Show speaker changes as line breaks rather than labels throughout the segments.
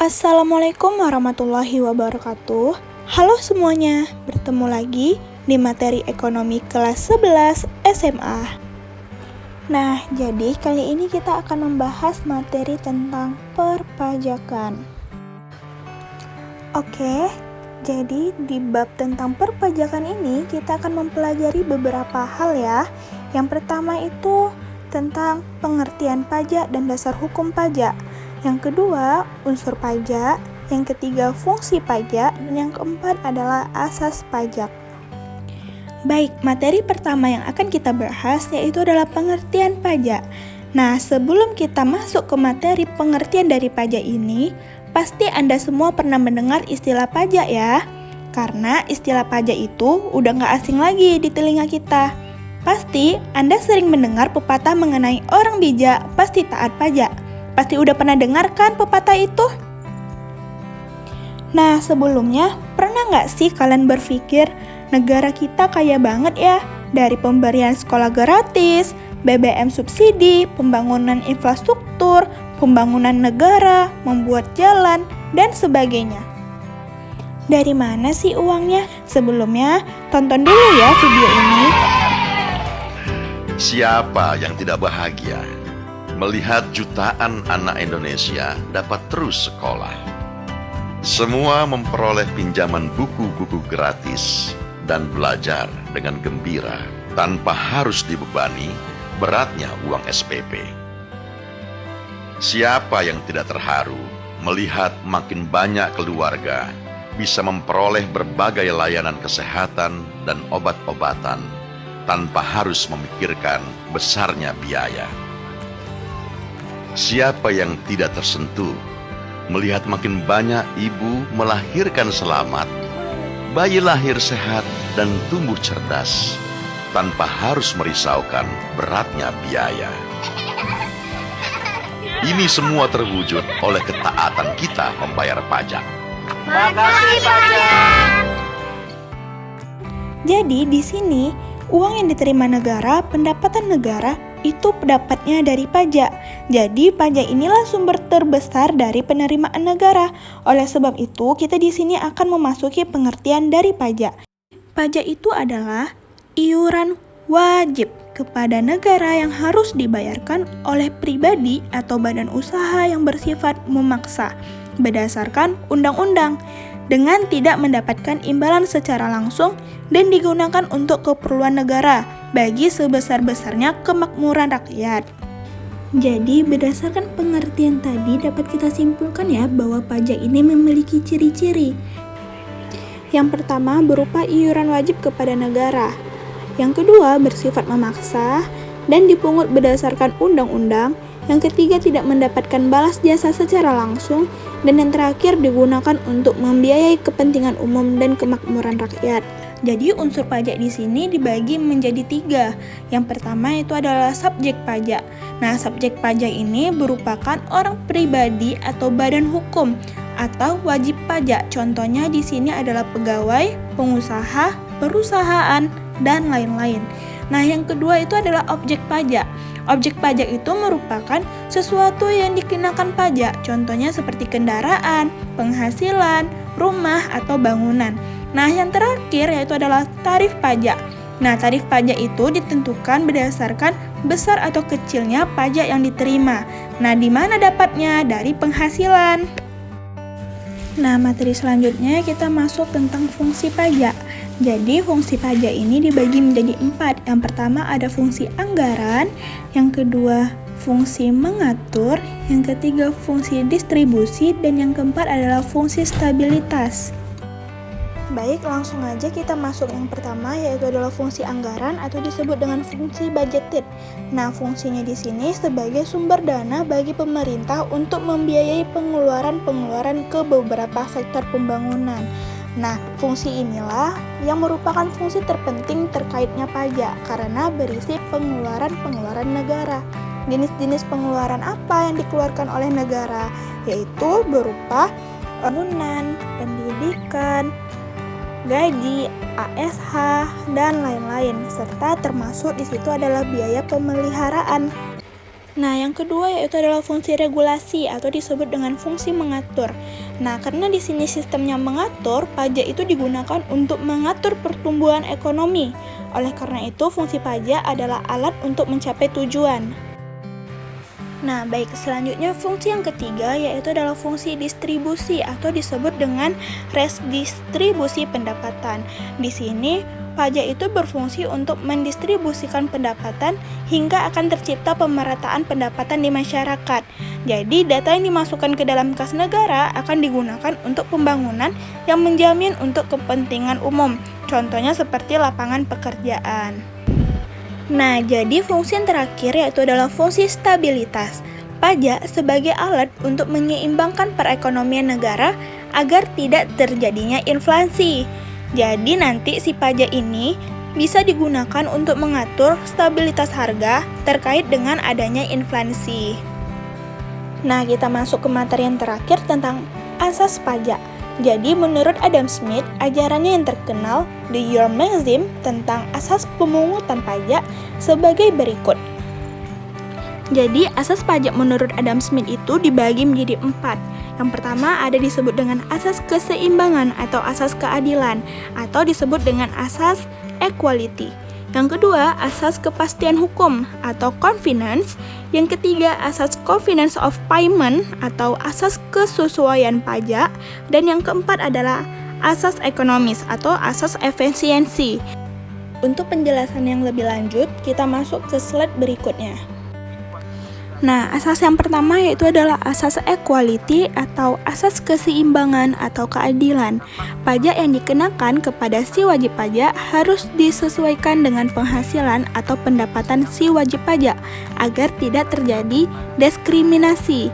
Assalamualaikum warahmatullahi wabarakatuh. Halo semuanya, bertemu lagi di materi ekonomi kelas 11 SMA. Nah, jadi kali ini kita akan membahas materi tentang perpajakan. Oke, jadi di bab tentang perpajakan ini kita akan mempelajari beberapa hal ya. Yang pertama itu tentang pengertian pajak dan dasar hukum pajak. Yang kedua, unsur pajak. Yang ketiga, fungsi pajak. Dan yang keempat adalah asas pajak. Baik, materi pertama yang akan kita bahas yaitu adalah pengertian pajak. Nah, sebelum kita masuk ke materi pengertian dari pajak ini, pasti Anda semua pernah mendengar istilah pajak ya. Karena istilah pajak itu udah gak asing lagi di telinga kita. Pasti Anda sering mendengar pepatah mengenai orang bijak pasti taat pajak. Pasti udah pernah dengar kan pepatah itu? Nah, sebelumnya pernah nggak sih kalian berpikir negara kita kaya banget ya? Dari pemberian sekolah gratis, BBM subsidi, pembangunan infrastruktur, pembangunan negara, membuat jalan, dan sebagainya. Dari mana sih uangnya? Sebelumnya, tonton dulu ya video ini.
Siapa yang tidak bahagia melihat jutaan anak Indonesia dapat terus sekolah? Semua memperoleh pinjaman buku-buku gratis dan belajar dengan gembira tanpa harus dibebani beratnya uang SPP. Siapa yang tidak terharu melihat makin banyak keluarga bisa memperoleh berbagai layanan kesehatan dan obat-obatan tanpa harus memikirkan besarnya biaya? Siapa yang tidak tersentuh melihat makin banyak ibu melahirkan selamat, bayi lahir sehat dan tumbuh cerdas tanpa harus merisaukan beratnya biaya? Ini semua terwujud oleh ketaatan kita membayar pajak.
Makasih pajak.
Jadi di sini uang yang diterima negara, pendapatan negara, itu pendapatnya dari pajak. Jadi pajak inilah sumber terbesar dari penerimaan negara. Oleh sebab itu, kita di sini akan memasuki pengertian dari pajak. Pajak itu adalah iuran wajib kepada negara yang harus dibayarkan oleh pribadi atau badan usaha yang bersifat memaksa berdasarkan undang-undang, dengan tidak mendapatkan imbalan secara langsung dan digunakan untuk keperluan negara bagi sebesar-besarnya kemakmuran rakyat. Jadi berdasarkan pengertian tadi dapat kita simpulkan ya bahwa pajak ini memiliki ciri-ciri. Yang pertama berupa iuran wajib kepada negara. Yang kedua bersifat memaksa dan dipungut berdasarkan undang-undang. Yang ketiga tidak mendapatkan balas jasa secara langsung. Dan yang terakhir digunakan untuk membiayai kepentingan umum dan kemakmuran rakyat. Jadi unsur pajak di sini dibagi menjadi 3. Yang pertama itu adalah subjek pajak. Nah, subjek pajak ini merupakan orang pribadi atau badan hukum atau wajib pajak. Contohnya di sini adalah pegawai, pengusaha, perusahaan, dan lain-lain. Nah, yang kedua itu adalah objek pajak. Objek pajak itu merupakan sesuatu yang dikenakan pajak, contohnya seperti kendaraan, penghasilan, rumah, atau bangunan. Nah, yang terakhir yaitu adalah tarif pajak. Nah, tarif pajak itu ditentukan berdasarkan besar atau kecilnya pajak yang diterima. Nah, di mana dapatnya? Dari penghasilan. Nah, materi selanjutnya kita masuk tentang fungsi pajak. Jadi fungsi pajak ini dibagi menjadi 4. Yang pertama ada fungsi anggaran, yang kedua fungsi mengatur, yang ketiga fungsi distribusi, dan yang keempat adalah fungsi stabilitas. Baik, langsung aja kita masuk yang pertama yaitu adalah fungsi anggaran atau disebut dengan fungsi budgeted. Nah, fungsinya di sini sebagai sumber dana bagi pemerintah untuk membiayai pengeluaran-pengeluaran ke beberapa sektor pembangunan. Nah, fungsi inilah yang merupakan fungsi terpenting terkaitnya pajak karena berisi pengeluaran-pengeluaran negara. Jenis-jenis pengeluaran apa yang dikeluarkan oleh negara? Yaitu berupa bangunan, pendidikan, gaji, ASH, dan lain-lain, serta termasuk di situ adalah biaya pemeliharaan. Nah, yang kedua yaitu adalah fungsi regulasi atau disebut dengan fungsi mengatur. Nah, karena di sini sistemnya mengatur, pajak itu digunakan untuk mengatur pertumbuhan ekonomi. Oleh karena itu, fungsi pajak adalah alat untuk mencapai tujuan. Nah, baik, selanjutnya fungsi yang ketiga yaitu adalah fungsi distribusi atau disebut dengan redistribusi pendapatan. Di sini pajak itu berfungsi untuk mendistribusikan pendapatan hingga akan tercipta pemerataan pendapatan di masyarakat. Jadi, data yang dimasukkan ke dalam kas negara akan digunakan untuk pembangunan yang menjamin untuk kepentingan umum. Contohnya seperti lapangan pekerjaan. Nah, jadi fungsi yang terakhir yaitu adalah fungsi stabilitas. Pajak sebagai alat untuk menyeimbangkan perekonomian negara agar tidak terjadinya inflasi. Jadi nanti si pajak ini bisa digunakan untuk mengatur stabilitas harga terkait dengan adanya inflasi. Nah, kita masuk ke materi yang terakhir tentang asas pajak. Jadi menurut Adam Smith, ajarannya yang terkenal, The Your Maxim, tentang asas pemungutan pajak sebagai berikut. Jadi asas pajak menurut Adam Smith itu dibagi menjadi 4. Yang pertama ada disebut dengan asas keseimbangan atau asas keadilan atau disebut dengan asas equality. Yang kedua, asas kepastian hukum atau convenience. Yang ketiga, asas convenience of payment atau asas kesesuaian pajak. Dan yang keempat adalah asas ekonomis atau asas efisiensi. Untuk penjelasan yang lebih lanjut, kita masuk ke slide berikutnya. Nah, asas yang pertama yaitu adalah asas equality atau asas keseimbangan atau keadilan. Pajak yang dikenakan kepada si wajib pajak harus disesuaikan dengan penghasilan atau pendapatan si wajib pajak agar tidak terjadi diskriminasi.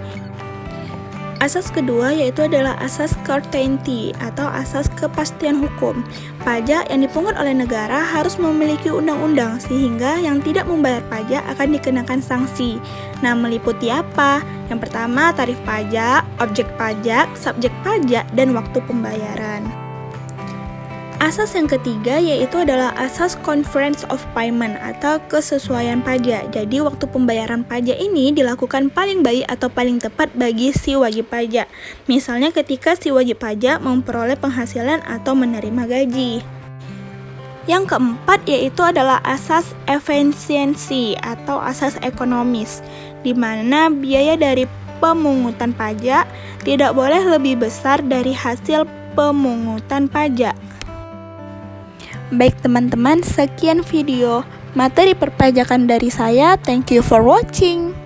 Asas kedua yaitu adalah asas certainty atau asas kepastian hukum. Pajak yang dipungut oleh negara harus memiliki undang-undang sehingga yang tidak membayar pajak akan dikenakan sanksi. Nah, meliputi apa? Yang pertama, tarif pajak, objek pajak, subjek pajak, dan waktu pembayaran. Asas yang ketiga yaitu adalah asas convenience of payment atau kesesuaian pajak. Jadi waktu pembayaran pajak ini dilakukan paling baik atau paling tepat bagi si wajib pajak. Misalnya ketika si wajib pajak memperoleh penghasilan atau menerima gaji. Yang keempat yaitu adalah asas efisiensi atau asas ekonomis, di mana biaya dari pemungutan pajak tidak boleh lebih besar dari hasil pemungutan pajak. Baik teman-teman, sekian video materi perpajakan dari saya. Thank you for watching.